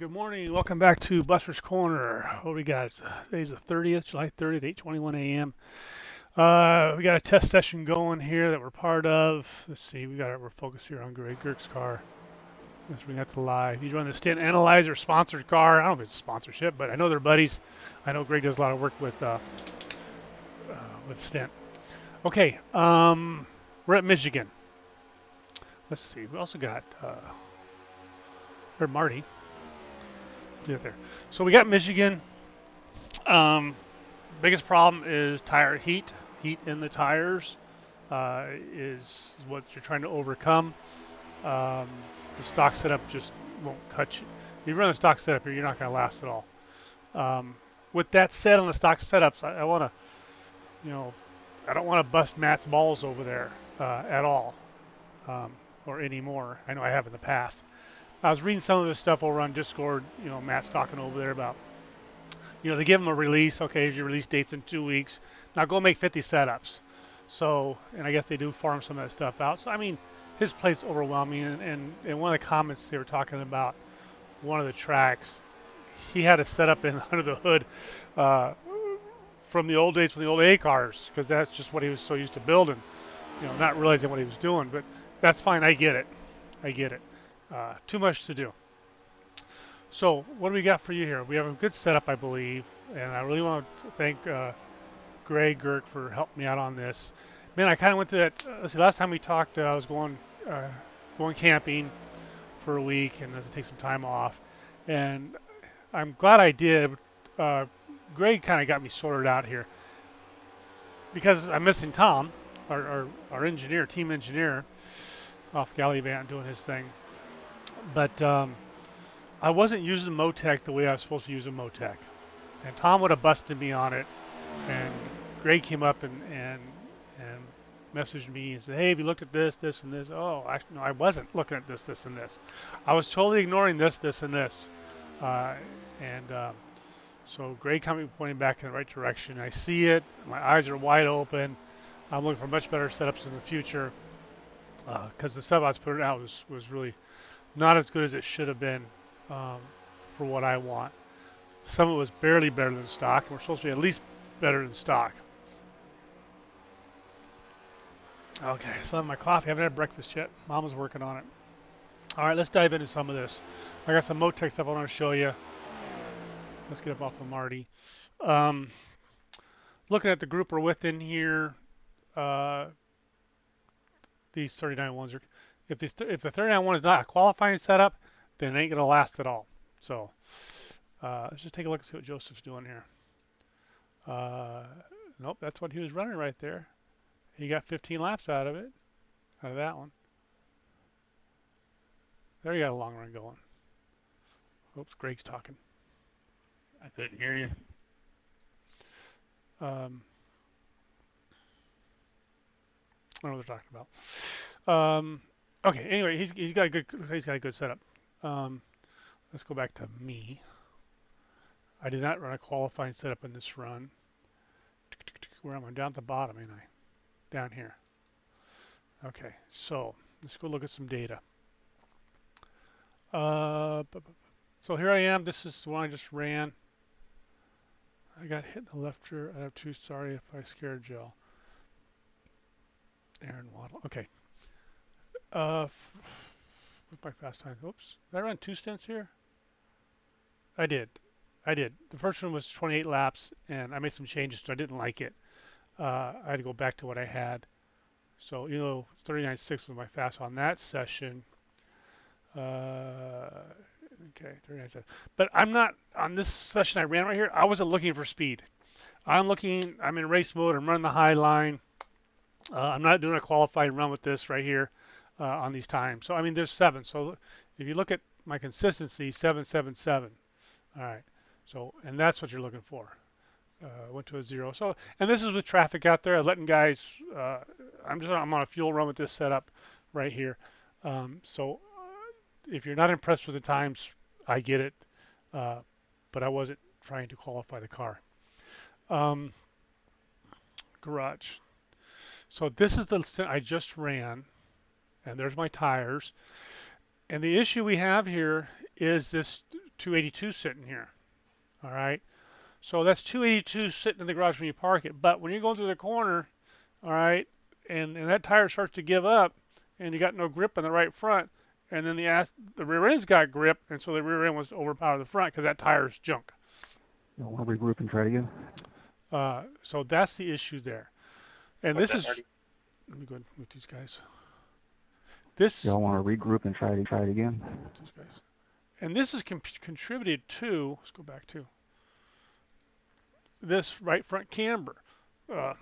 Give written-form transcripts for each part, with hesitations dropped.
Good morning. Welcome back to Buster's Corner. What we got? Today's the 30th, July 30th, 8:21 a.m. We got a test session going here that we're part of. Let's see. We're focused here on Greg Girk's car. Let's bring that to live. He's running the Stint Analyzer sponsored car. I don't know if it's a sponsorship, but I know they're buddies. I know Greg does a lot of work with Stint. Okay. We're at Michigan. Let's see. We also got or Marty. Get there. So we got Michigan. Um, Biggest problem is tire heat. Heat in the tires is what you're trying to overcome. Um, the stock setup just won't cut you. If you run a stock setup here, you're not going to last at all. With that said, on the stock setups, I want to, you know, I don't want to bust Matt's balls over there at all, or anymore. I know I have in the past. I was reading some of this stuff over on Discord. Matt's talking over there about, they give them a release. Okay, here's your release dates in 2 weeks. Now go make 50 setups. So, and I guess they do farm some of that stuff out. So, I mean, his plate's overwhelming. And one of the comments they were talking about, one of the tracks, he had a setup in under the hood from the old days, from the old A cars, because that's just what he was so used to building. Not realizing what he was doing. But that's fine. I get it. I get it. Too much to do. So what do we got for you here? We have a good setup, I believe, and I really want to thank Greg Girk for helping me out on this. Man, I kind of went to that. Let's see, last time we talked, I was going camping for a week, and I had to take some time off, and I'm glad I did. Greg kind of got me sorted out here because I'm missing Tom, our engineer, team engineer, off Gallivant doing his thing, but. I wasn't using Motec the way I was supposed to use a Motec. And Tom would have busted me on it. And Greg came up and messaged me and said, hey, have you looked at this, this, and this? Oh, actually, no, I wasn't looking at this, this, and this. I was totally ignoring this, this, and this. So Greg got me pointing back in the right direction. I see it. My eyes are wide open. I'm looking for much better setups in the future. Because the stuff I was putting out was really not as good as it should have been. For what I want. Some of it was barely better than stock, and we're supposed to be at least better than stock. Okay, so I have my coffee. I haven't had breakfast yet. Mom was working on it. All right, let's dive into some of this. I got some Motec stuff I want to show you. Let's get up off of Marty. Looking at the group we're with in here, these 39 ones are. If the 39 one is not a qualifying setup, then it ain't gonna last at all. So let's just take a look and see what Joseph's doing here. Nope, that's what he was running right there. He got 15 laps out of it, out of that one. There you got a long run going. Oops, Greg's talking. I couldn't hear you. I don't know what they're talking about. Okay, anyway, he's got a good setup. Let's go back to me. I did not run a qualifying setup in this run. Where am I? Down at the bottom, ain't I? Down here. Okay, so let's go look at some data. So here I am. This is the one I just ran. I got hit in the left rear. I'm too sorry if I scared y'all. Aaron Waddle. Okay. With my fast time. Oops. Did I run 2 stints here? I did. The first one was 28 laps, and I made some changes, so I didn't like it. I had to go back to what I had. So, 39.6 was my fast on that session. Okay, 39.7. But I'm not, on this session I ran right here, I wasn't looking for speed. I'm in race mode, I'm running the high line. I'm not doing a qualified run with this right here on these times. So, I mean, there's 7. So, if you look at my consistency, 777. All right. So, and that's what you're looking for. Went to a 0. So, and this is with traffic out there. I'm letting guys. I'm on a fuel run with this setup right here. If you're not impressed with the times, I get it. But I wasn't trying to qualify the car. Garage. So this is the I just ran, and there's my tires. And the issue we have here is this 282 sitting here. All right. So that's 282 sitting in the garage when you park it. But when you're going through the corner, all right, and that tire starts to give up, and you got no grip on the right front, and then the rear end's got grip, and so the rear end wants to overpower the front because that tire's junk. You want to regroup and try it again? So that's the issue there. And What's this that, is, Marty? let me go with these guys. This, Y'all want to regroup and try it again? these guys. And this is contributed to, let's go back to, this right front camber. Uh,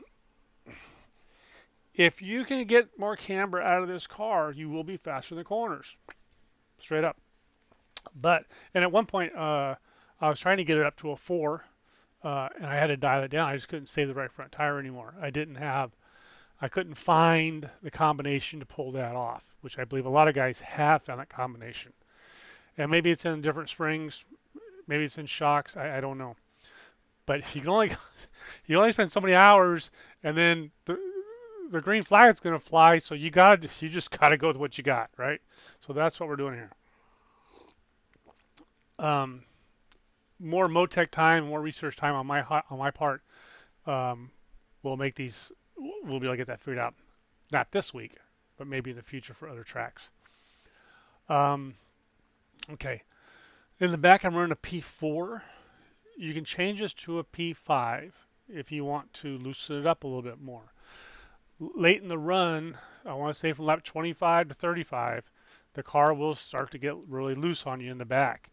if you can get more camber out of this car, you will be faster in the corners, straight up. But, and at one point, I was trying to get it up to a 4, and I had to dial it down. I just couldn't save the right front tire anymore. I couldn't find the combination to pull that off, which I believe a lot of guys have found that combination. And maybe it's in different springs, maybe it's in shocks, I don't know. But you can only you only spend so many hours, and then the green flag is going to fly. So you just gotta go with what you got, right? So that's what we're doing here. Um, More Motec time, more research time on my part. Um, we'll make these. We'll be able to get that figured out. Not this week, but maybe in the future for other tracks. Um, okay. In the back, I'm running a P4. You can change this to a P5 if you want to loosen it up a little bit more. Late in the run, I want to say from lap 25 to 35, the car will start to get really loose on you in the back.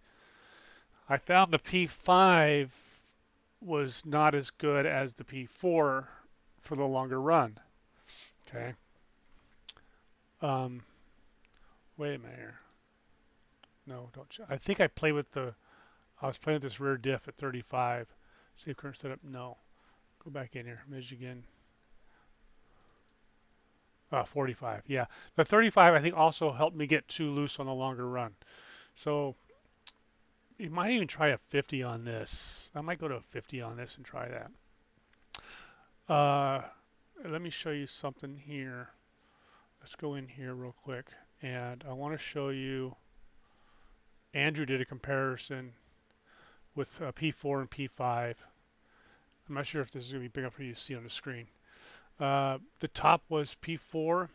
I found the P5 was not as good as the P4 for the longer run. Okay. Um, Wait a minute here. No, don't. I think I was playing with this rear diff at 35. Save current setup. No. Go back in here. Michigan. 45. Yeah. The 35 I think also helped me get too loose on the longer run. So you might even try a 50 on this. I might go to a 50 on this and try that. Let me show you something here. Let's go in here real quick. And I want to show you, Andrew did a comparison with P4 and P5. I'm not sure if this is going to be big enough for you to see on the screen. The top was P4,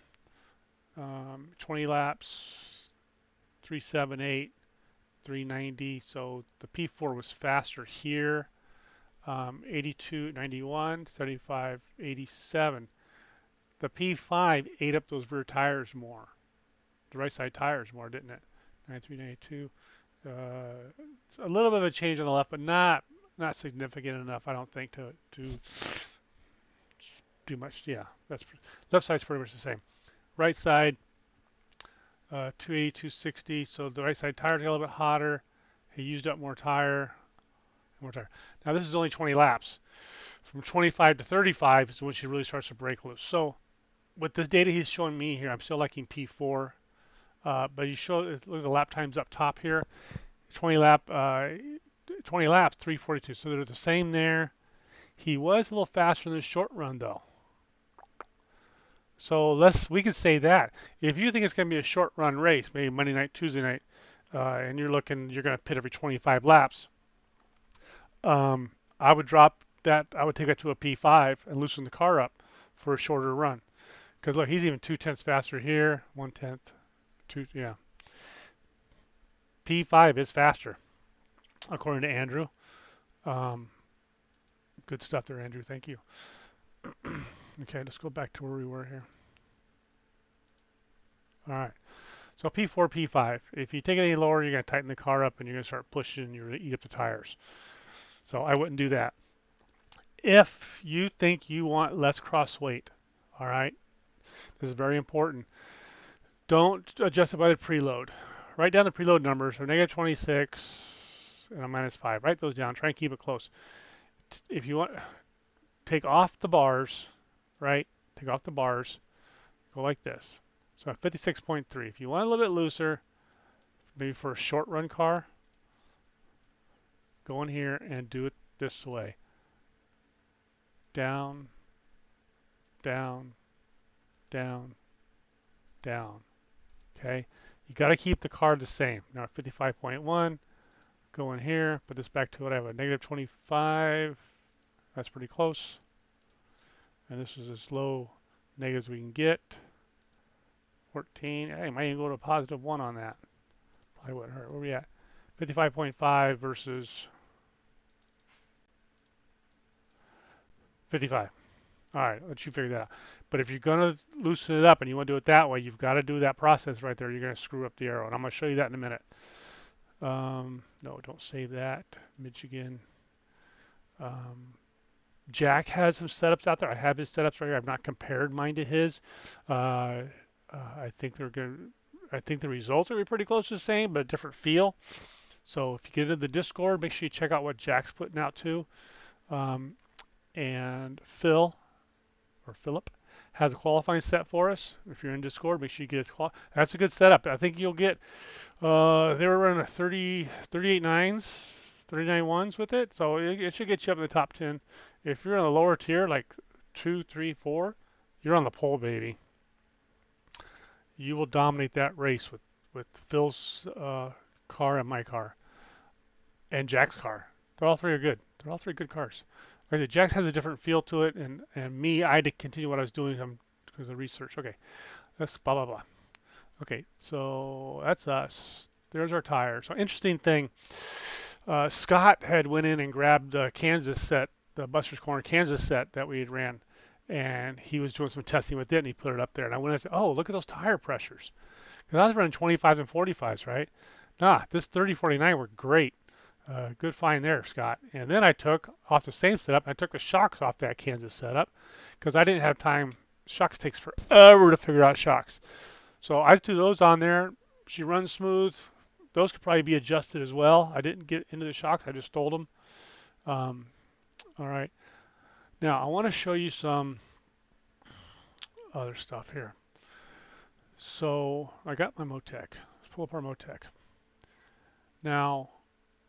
20 laps, 378, 390. So the P4 was faster here. 82, 91, 75, 87. The P5 ate up those rear tires more, the right side tires more, didn't it? 93, 92. A little bit of a change on the left, but not significant enough, I don't think, to do much. Yeah, that's left side's pretty much the same. Right side, 280, 260. So the right side tires got a little bit hotter. He used up more tire. Now this is only 20 laps. From 25 to 35 is when she really starts to break loose. So with this data he's showing me here, I'm still liking P4. But you look at the lap times up top here. 20 laps, 342. So they're the same there. He was a little faster in the short run though. So we could say that. If you think it's going to be a short run race, maybe Monday night, Tuesday night, and you're going to pit every 25 laps, I would drop that. I would take that to a P5 and loosen the car up for a shorter run. Because look, he's even 2/10 faster here, 1/10, yeah. P5 is faster, according to Andrew. Um, Good stuff there, Andrew. Thank you. Okay, let's go back to where we were here. All right. So P4, P5. If you take it any lower, you're going to tighten the car up and you're going to start pushing and you're going to eat up the tires. So I wouldn't do that. If you think you want less cross weight, all right, this is very important. Don't adjust it by the preload. Write down the preload numbers. So negative 26 and a minus 5. Write those down. Try and keep it close. If you want, take off the bars, right? Take off the bars. Go like this. So 56.3. If you want a little bit looser, maybe for a short run car, go in here and do it this way. Down, down, down, down. Okay? You got to keep the car the same. Now 55.1, Go in here, put this back to what I have, a negative 25. That's pretty close. And this is as low negatives we can get. 14. Hey, might even go to a positive 1 on that. Probably wouldn't hurt. Where are we at? 55.5 versus 55. All right, let you figure that out. But if you're going to loosen it up and you want to do it that way, you've got to do that process right there. You're going to screw up the arrow. And I'm going to show you that in a minute. No, don't save that. Michigan. Jack has some setups out there. I have his setups right here. I've not compared mine to his. I think they're going. I think the results are pretty close to the same, but a different feel. So if you get into the Discord, make sure you check out what Jack's putting out too. And Philip has a qualifying set for us. If you're in Discord, make sure you get his that's a good setup. I think you'll get they were running a 38 nines, 39 ones with it, so it should get you up in the top 10. If you're on the lower tier, like 2, 3, 4, you're on the pole, baby. You will dominate that race with Phil's car and my car and Jack's car. They're all three are good. They're all three good cars. Like I said, Jack's has a different feel to it, and me, I had to continue what I was doing because of research. Okay, that's blah blah blah. Okay, so that's us. There's our tire. So interesting thing. Scott had went in and grabbed the Kansas set, the Buster's Corner Kansas set that we had ran, and he was doing some testing with it, and he put it up there. And I went and said, "Oh, look at those tire pressures," because I was running 25s and 45s, right? Nah, this 3049 were great. Good find there, Scott. And then I took off the same setup. I took the shocks off that Kansas setup because I didn't have time. Shocks takes forever to figure out shocks. So I threw those on there. She runs smooth. Those could probably be adjusted as well. I didn't get into the shocks. I just stole them. All right. Now I want to show you some other stuff here. So I got my Motec. Let's pull up our Motec. Now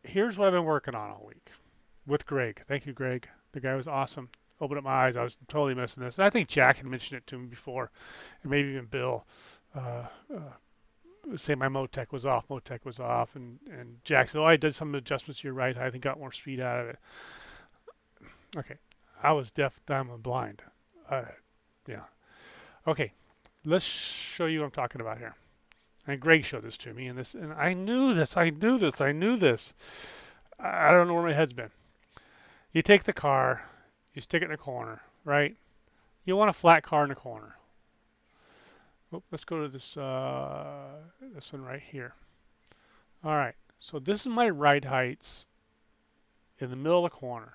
here's what I've been working on all week with Greg. Thank you, Greg. The guy was awesome. Opened up my eyes. I was totally missing this. And I think Jack had mentioned it to me before, and maybe even Bill. Uh, say my Motec was off. Motec was off, and Jack said, "Oh, I did some adjustments. You're right. I think got more speed out of it." Okay, I was deaf, dumb, and blind. Yeah. Okay, let's show you what I'm talking about here. And Greg showed this to me, and I knew this. I knew this. I knew this. I don't know where my head's been. You take the car, you stick it in a corner, right? You want a flat car in the corner. Oh, let's go to this one right here. All right, so this is my ride heights in the middle of the corner.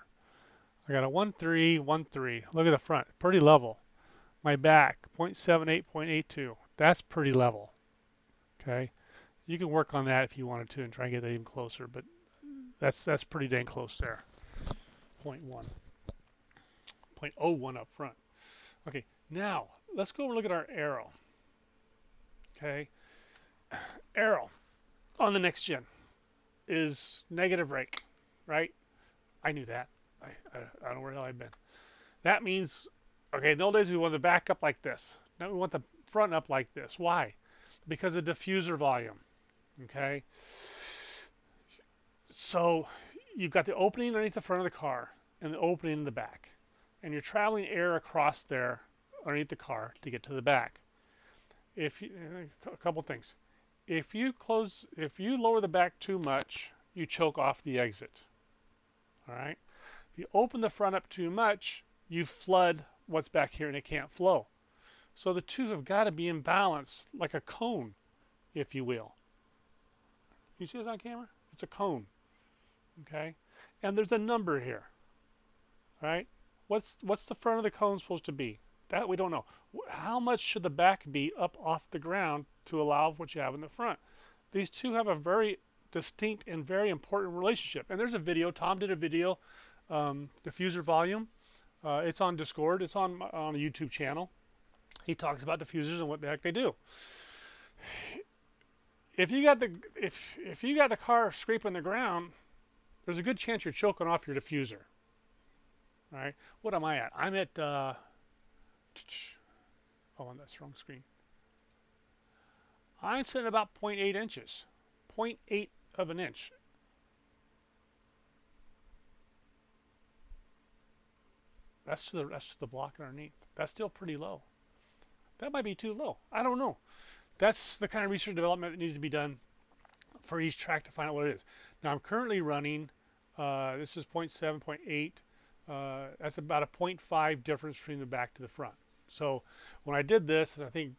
I got a 1.3, 1.3. Look at the front, pretty level. My back, 0.78, 0.82. That's pretty level. Okay, you can work on that if you wanted to and try and get that even closer, but that's pretty dang close there. 0.1, 0.01 up front. Okay, now let's go look at our arrow. Okay, arrow on the next gen is negative rake, right? I knew that. I don't know where the hell I've been. That means, okay, in the old days we want the back up like this. Now we want the front up like this. Why? Because of diffuser volume. Okay? So you've got the opening underneath the front of the car and the opening in the back. And you're traveling air across there underneath the car to get to the back. A couple things. If you lower the back too much, you choke off the exit. All right? If you open the front up too much, you flood what's back here and it can't flow. So the two have got to be in balance, like a cone, if you will. You see this on camera? It's a cone. Okay? And there's a number here. Right? What's the front of the cone supposed to be? That we don't know. How much should the back be up off the ground to allow what you have in the front? These two have a very distinct and very important relationship. And there's a video. Tom did a video, Diffuser Volume. It's on Discord. It's on a YouTube channel. He talks about diffusers and what the heck they do. If you got the car scraping the ground, there's a good chance you're choking off your diffuser. All right. What am I at? I'm at oh, that's the wrong screen. I'm sitting about 0.8 inches, 0.8 of an inch. That's to the block underneath. That's still pretty low. That might be too low. I don't know. That's the kind of research and development that needs to be done for each track to find out what it is. Now I'm currently running, this is 0.7, 0.8. That's about a 0.5 difference between the back to the front. So when I did this, and I think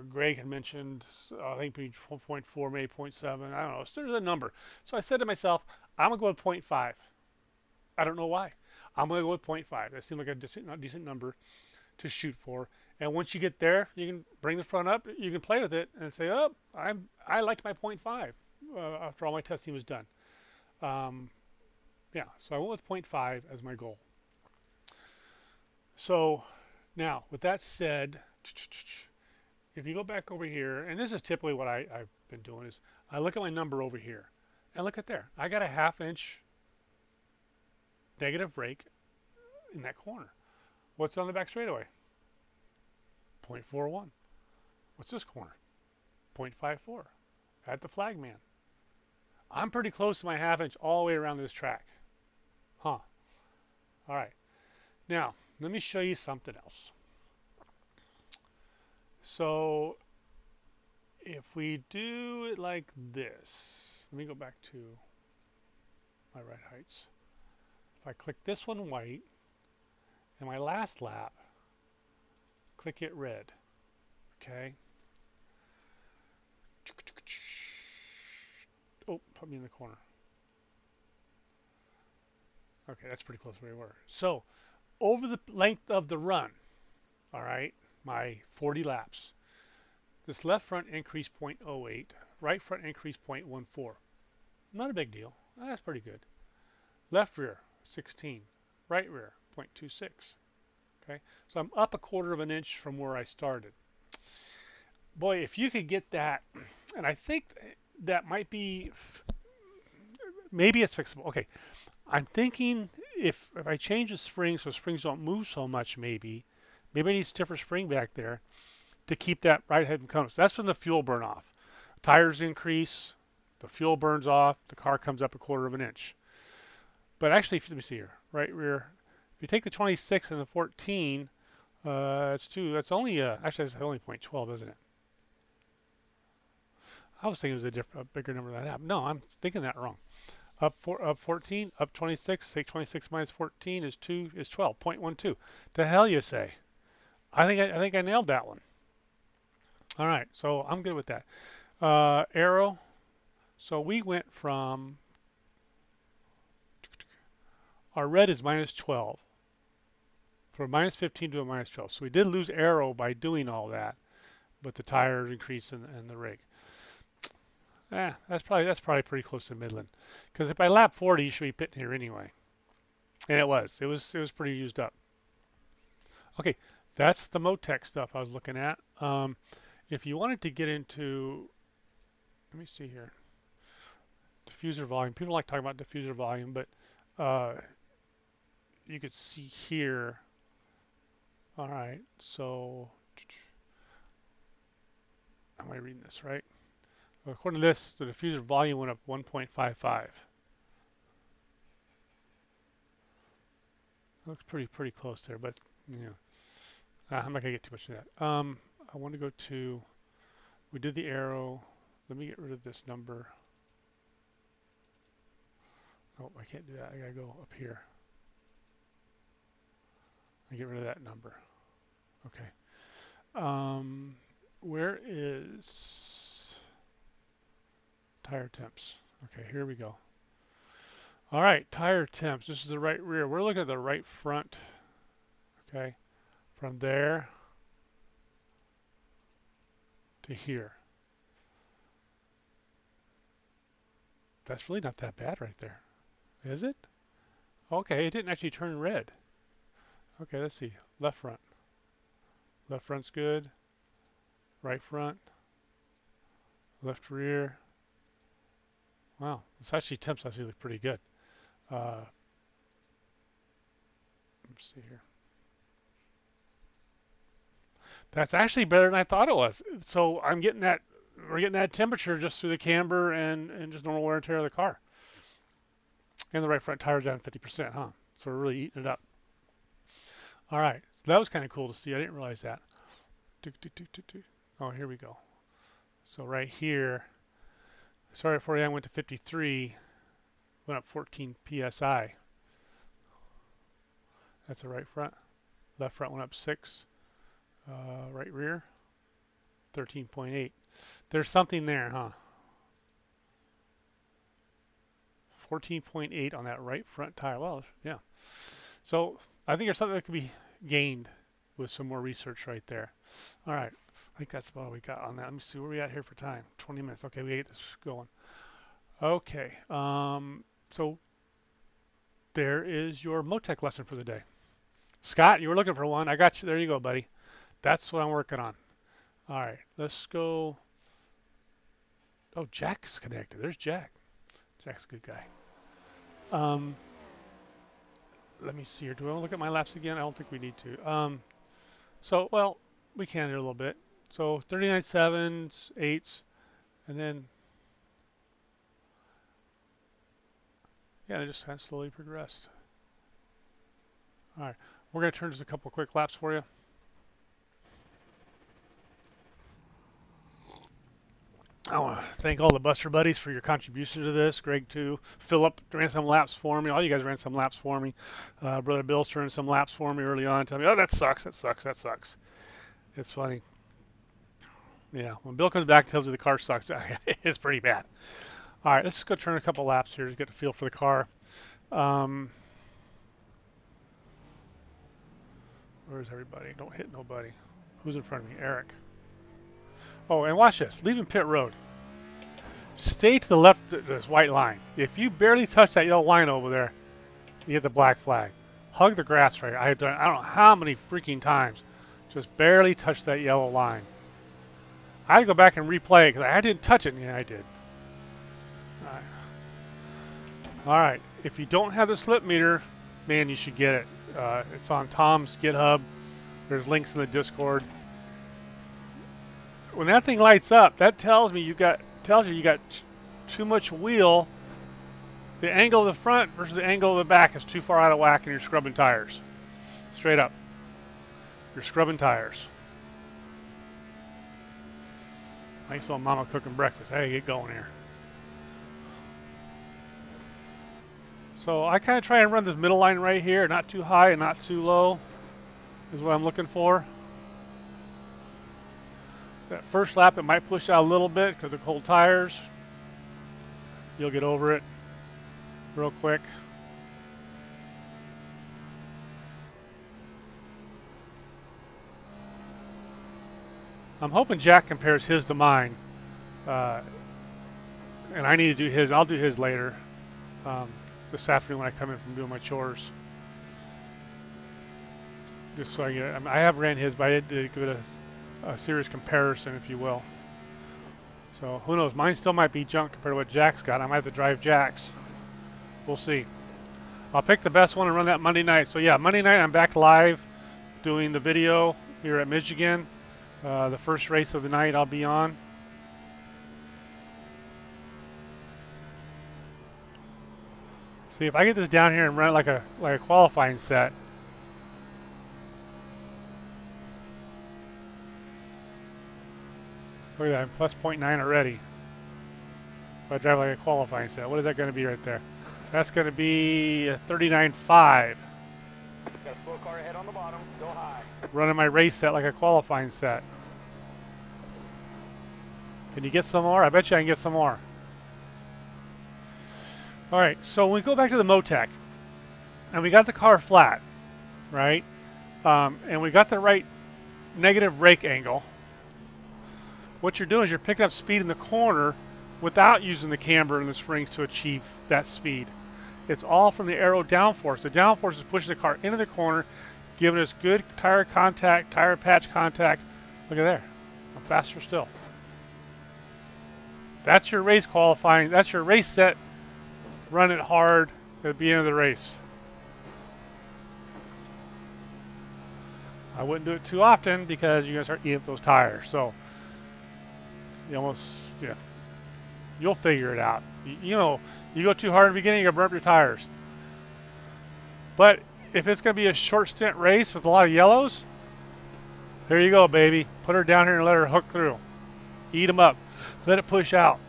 Greg had mentioned, I think 0.4, maybe 0.7, I don't know, so there's a number. So I said to myself, I'm going to go with 0.5. I don't know why. I'm going to go with 0.5. That seemed like a decent number to shoot for. And once you get there, you can bring the front up. You can play with it and say, "Oh, I liked my 0.5 after all my testing was done." Um, yeah, so I went with 0.5 as my goal. So now, with that said, if you go back over here, and this is typically what I've been doing is I look at my number over here, and look at there. I got a ½ inch negative rake in that corner. What's on the back straightaway? 0.41. What's this corner? 0.54. At the flagman. I'm pretty close to my ½ inch all the way around this track. Huh. All right. Now, let me show you something else. So, if we do it like this, let me go back to my right heights. If I click this one white, and my last lap, click it red. Okay. Oh, put me in the corner. Okay, that's pretty close to where we were. So, over the length of the run, all right, my 40 laps, this left front increased 0.08, right front increased 0.14. Not a big deal. That's pretty good. Left rear, 16. Right rear, 0.26. Okay, so I'm up a quarter of an inch from where I started. Boy, if you could get that, and I think that might be, maybe it's fixable. Okay, I'm thinking if I change the springs so springs don't move so much, maybe I need a stiffer spring back there to keep that right head and cone. So that's when the fuel burn off. Tires increase, the fuel burns off, the car comes up a quarter of an inch. But actually, let me see here, right rear. If you take the 26 and the 14, that's two. That's only actually that's only 0.12, isn't it? I was thinking it was a bigger number than that. No, I'm thinking that wrong. Up 14, up 26. Take 26 minus 14 is 12, 0.12. The hell you say? I think I nailed that one. All right, so I'm good with that. Arrow. So we went from our red is minus 12, from minus 15 to a minus 12. So we did lose arrow by doing all that, but the tire increase and the rig. That's probably pretty close to Midland, because if I lap 40, you should be pitting here anyway. And it was pretty used up. Okay, that's the Motec stuff I was looking at. If you wanted to get into, let me see here, diffuser volume. People like talking about diffuser volume, but you could see here. All right, so am I reading this right? According to this, the diffuser volume went up 1.55. Looks pretty close there, but you know, I'm not gonna get too much of that. I want to go to. We did the arrow. Let me get rid of this number. Oh, I can't do that. I gotta go up here. I get rid of that number. Okay. Where is tire temps? Okay, here we go. All right, tire temps. This is the right rear. We're looking at the right front. Okay, from there to here. That's really not that bad right there, is it? Okay, it didn't actually turn red. Okay, let's see. Left front. Left front's good. Right front. Left rear. Wow, it's actually temps actually look pretty good. Let's see here. That's actually better than I thought it was. So I'm getting that. We're getting that temperature just through the camber and just normal wear and tear of the car. And the right front tire's down 50%, huh? So we're really eating it up. All right, so that was kind of cool to see. I didn't realize that. Oh, here we go. So right here, started at 49, went to 53, went up 14 psi. That's the right front. Left front went up 6. Right rear, 13.8. There's something there, huh? 14.8 on that right front tire. Well, yeah. So I think there's something that could be gained with some more research right there. All right. I think that's about all we got on that. Let me see where we at here for time. 20 minutes. Okay, we get this going. Okay. So there is your Motec lesson for the day. Scott, you were looking for one. I got you. There you go, buddy. That's what I'm working on. All right. Let's go. Oh, Jack's connected. There's Jack. Jack's a good guy. Let me see here. Do I want to look at my laps again? I don't think we need to. So, well, we can here a little bit. So 39 sevens, 8s, and then, yeah, they just kind of slowly progressed. All right, we're going to turn just a couple quick laps for you. I want to thank all the Buster buddies for your contribution to this. Greg, too. Philip ran some laps for me. All you guys ran some laps for me. Brother Bill's turned some laps for me early on. Tell me, oh, that sucks, that sucks, that sucks. It's funny. Yeah, when Bill comes back and tells you the car sucks, it's pretty bad. All right, let's just go turn a couple laps here to get a feel for the car. Where's everybody? Don't hit nobody. Who's in front of me? Eric. Oh, and watch this. Leaving pit road. Stay to the left of this white line. If you barely touch that yellow line over there, you get the black flag. Hug the grass right. I've done I don't know how many freaking times. Just barely touch that yellow line. I had to go back and replay it because I didn't touch it. Yeah, I did. All right. All right. If you don't have the slip meter, man, you should get it. It's on Tom's GitHub. There's links in the Discord. When that thing lights up, that tells you got too much wheel. The angle of the front versus the angle of the back is too far out of whack, and you're scrubbing tires. Straight up, you're scrubbing tires. I saw Mama cooking breakfast. Hey, get going here. So I kind of try and run this middle line right here, not too high and not too low, is what I'm looking for. That first lap, it might push out a little bit because of cold tires. You'll get over it real quick. I'm hoping Jack compares his to mine. And I need to do his. I'll do his later. This afternoon when I come in from doing my chores. Just so I get, I have ran his, but I did give it a serious comparison, if you will. So who knows? Mine still might be junk compared to what Jack's got. I might have to drive Jack's. We'll see. I'll pick the best one and run that Monday night. So yeah, Monday night I'm back live doing the video here at Michigan. The first race of the night I'll be on. See if I get this down here and run it like a qualifying set. Look at that, I'm plus 0.9 already. If I drive like a qualifying set, what is that going to be right there? That's going to be 39.5. Got a slow car ahead on the bottom. Go high. Running my race set like a qualifying set. Can you get some more? I bet you I can get some more. All right, so when we go back to the Motec, and we got the car flat, right? And we got the right negative brake angle. What you're doing is you're picking up speed in the corner without using the camber and the springs to achieve that speed. It's all from the aero downforce. The downforce is pushing the car into the corner, giving us good tire contact, tire patch contact. Look at there. I'm faster still. That's your race qualifying. That's your race set. Run it hard at the end of the race. I wouldn't do it too often because you're going to start eating up those tires. So, you almost, yeah, you'll figure it out. You know, you go too hard in the beginning, you're going to burn up your tires. But if it's going to be a short stint race with a lot of yellows, there you go, baby. Put her down here and let her hook through. Eat them up. Let it push out.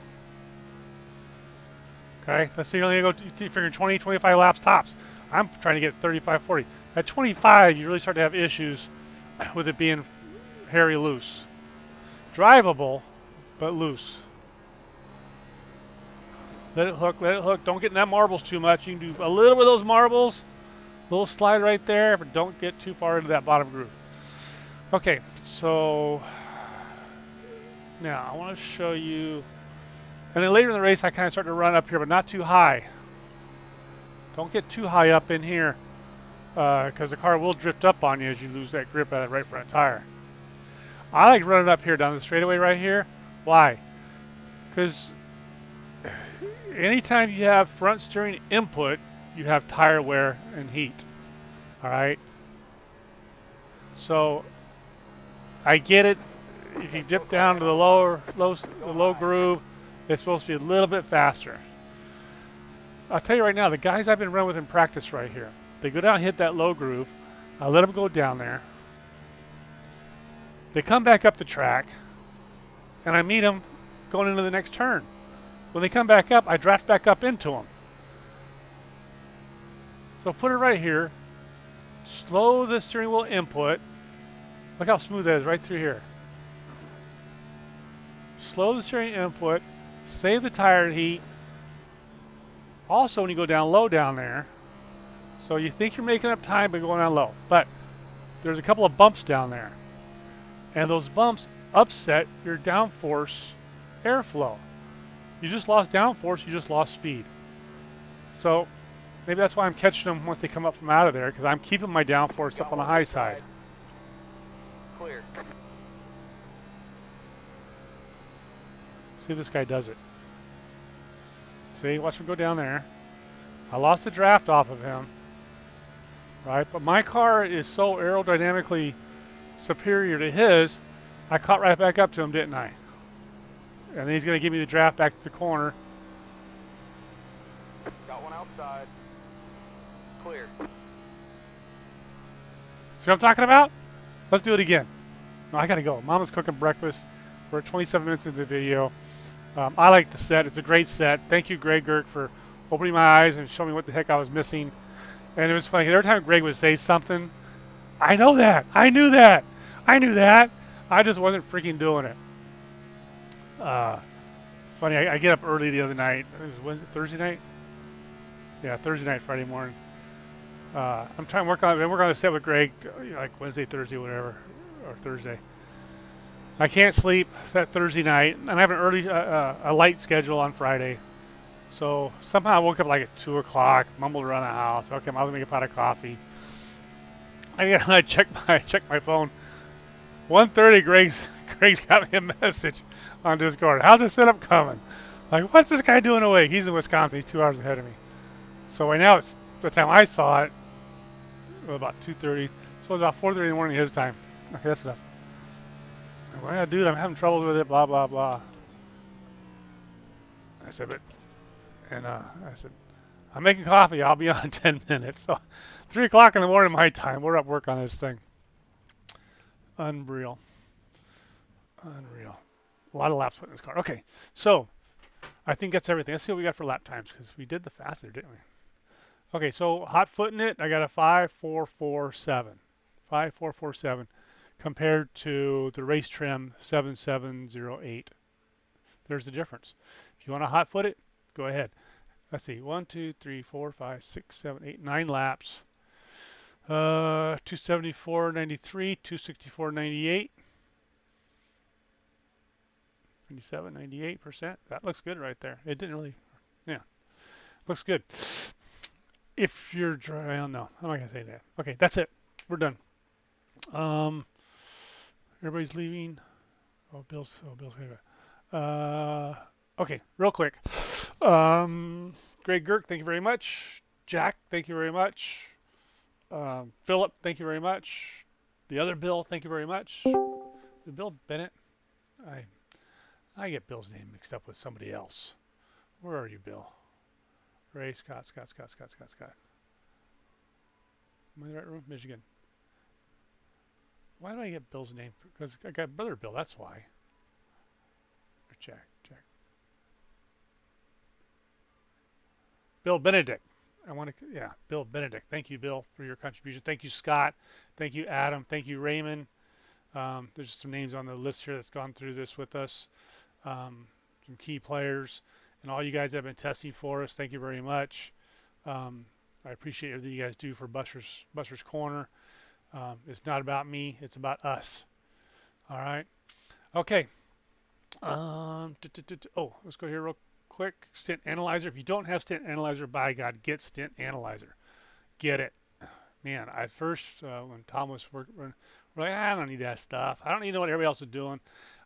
Okay, let's say you're only going to go, you figure 20, 25 laps tops. I'm trying to get 35, 40. At 25, you really start to have issues with it being hairy loose. Drivable, but loose. Let it hook, let it hook. Don't get in that marbles too much. You can do a little bit of those marbles, little slide right there, but don't get too far into that bottom groove. Okay, so now I want to show you, and then later in the race I kind of start to run up here, but not too high. Don't get too high up in here, because the car will drift up on you as you lose that grip out of the right front tire. I like running up here down the straightaway right here. Why? Because anytime you have front steering input, you have tire wear and heat. All right. So I get it. If you dip down to the low groove, it's supposed to be a little bit faster. I'll tell you right now, the guys I've been running with in practice right here, they go down and hit that low groove. I let them go down there. They come back up the track, and I meet them going into the next turn. When they come back up, I draft back up into them. So put it right here. Slow the steering wheel input. Look how smooth that is right through here. Slow the steering input. Save the tire heat. Also, when you go down low down there, so you think you're making up time by going down low, but there's a couple of bumps down there. And those bumps upset your downforce airflow. You just lost downforce, you just lost speed. So maybe that's why I'm catching them once they come up from out of there, because I'm keeping my downforce up on the high side. Clear. See if this guy does it. See, watch him go down there. I lost the draft off of him, right? But my car is so aerodynamically superior to his, I caught right back up to him, didn't I? And then he's going to give me the draft back to the corner. Got one outside. Clear. See what I'm talking about? Let's do it again. No, I got to go. Mama's cooking breakfast. We're at 27 minutes into the video. I like the set. It's a great set. Thank you, Greg Girk, for opening my eyes and showing me what the heck I was missing. And it was funny. Every time Greg would say something, I know that. I knew that. I knew that. I just wasn't freaking doing it. Funny, I get up early the other night. It was Thursday night? Yeah, Thursday night, Friday morning. I'm trying to work on a set with Greg, like Wednesday, Thursday, whatever, or Thursday. I can't sleep that Thursday night, and I have an early, a light schedule on Friday. So somehow I woke up like at 2 o'clock, mumbled around the house. Okay, I'm gonna make a pot of coffee. I checked my phone. 1:30, Greg's got me a message on Discord. How's the setup coming? Like, what's this guy doing awake? He's in Wisconsin. He's 2 hours ahead of me. So right now, it's the time I saw it, about 2:30. So it's about 4:30 in the morning his time. Okay, that's enough. Well, yeah, dude, I'm having trouble with it, blah, blah, blah. I said, I said, I'm making coffee. I'll be on in 10 minutes. So 3 o'clock in the morning my time. We're up work on this thing. Unreal. Unreal. A lot of laps put in this car. Okay, so I think that's everything. Let's see what we got for lap times, because we did the faster, didn't we? Okay, so hot footing it, I got a 5.447. 5.447 compared to the race trim 7.708. There's the difference. If you want to hot foot it, go ahead. Let's see, 1, 2, 3, 4, 5, 6, 7, 8, 9 laps. 274.93, 264.98. 97, 98%. That looks good right there. It didn't really, yeah, looks good. If you're dry, no, I'm not gonna say that. Okay, that's it. We're done. Everybody's leaving. Bill's okay, real quick. Greg Girk, thank you very much. Jack, thank you very much. Philip, thank you very much. The other Bill, thank you very much. Bill Bennett. I get Bill's name mixed up with somebody else. Where are you, Bill? Ray, Scott. Am I in the right room? Michigan. Why do I get Bill's name? Because I got Brother Bill, that's why. Check. Bill Benedict. Yeah, Bill Benedict. Thank you, Bill, for your contribution. Thank you, Scott. Thank you, Adam. Thank you, Raymond. There's some names on the list here that's gone through this with us. Some key players, and all you guys that have been testing for us. Thank you very much. I appreciate everything you guys do for Buster's Corner. It's not about me, it's about us. All right. Okay. Oh, let's go here real quick. Stint Analyzer. If you don't have Stint Analyzer, by God, get Stint Analyzer. Get it. Man, I first, when Tom was working, we're like, I don't need that stuff. I don't need to know what everybody else is doing.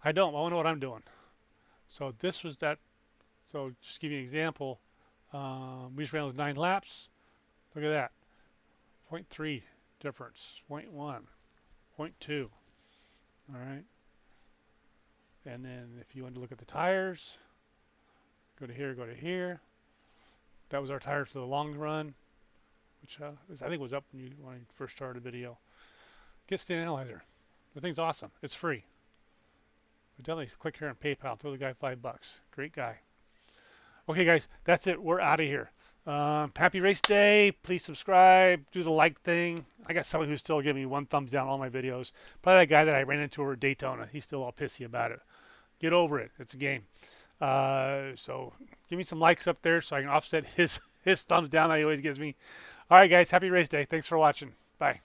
I don't. I want to know what I'm doing. So this was that. So just to give you an example, we just ran those 9 laps. Look at that. 0.3 difference. 0.1. 0.2. All right. And then if you want to look at the tires, go to here, go to here. That was our tires for the long run, which I think was up when I first started the video. Get Stint Analyzer. The thing's awesome. It's free. But definitely click here on PayPal. Throw the guy $5. Great guy. Okay, guys, that's it. We're out of here. Happy race day. Please subscribe. Do the like thing. I got someone who's still giving me 1 thumbs down on all my videos. Probably that guy that I ran into over at Daytona. He's still all pissy about it. Get over it. It's a game. So give me some likes up there so I can offset his thumbs down that he always gives me. All right, guys. Happy race day. Thanks for watching. Bye.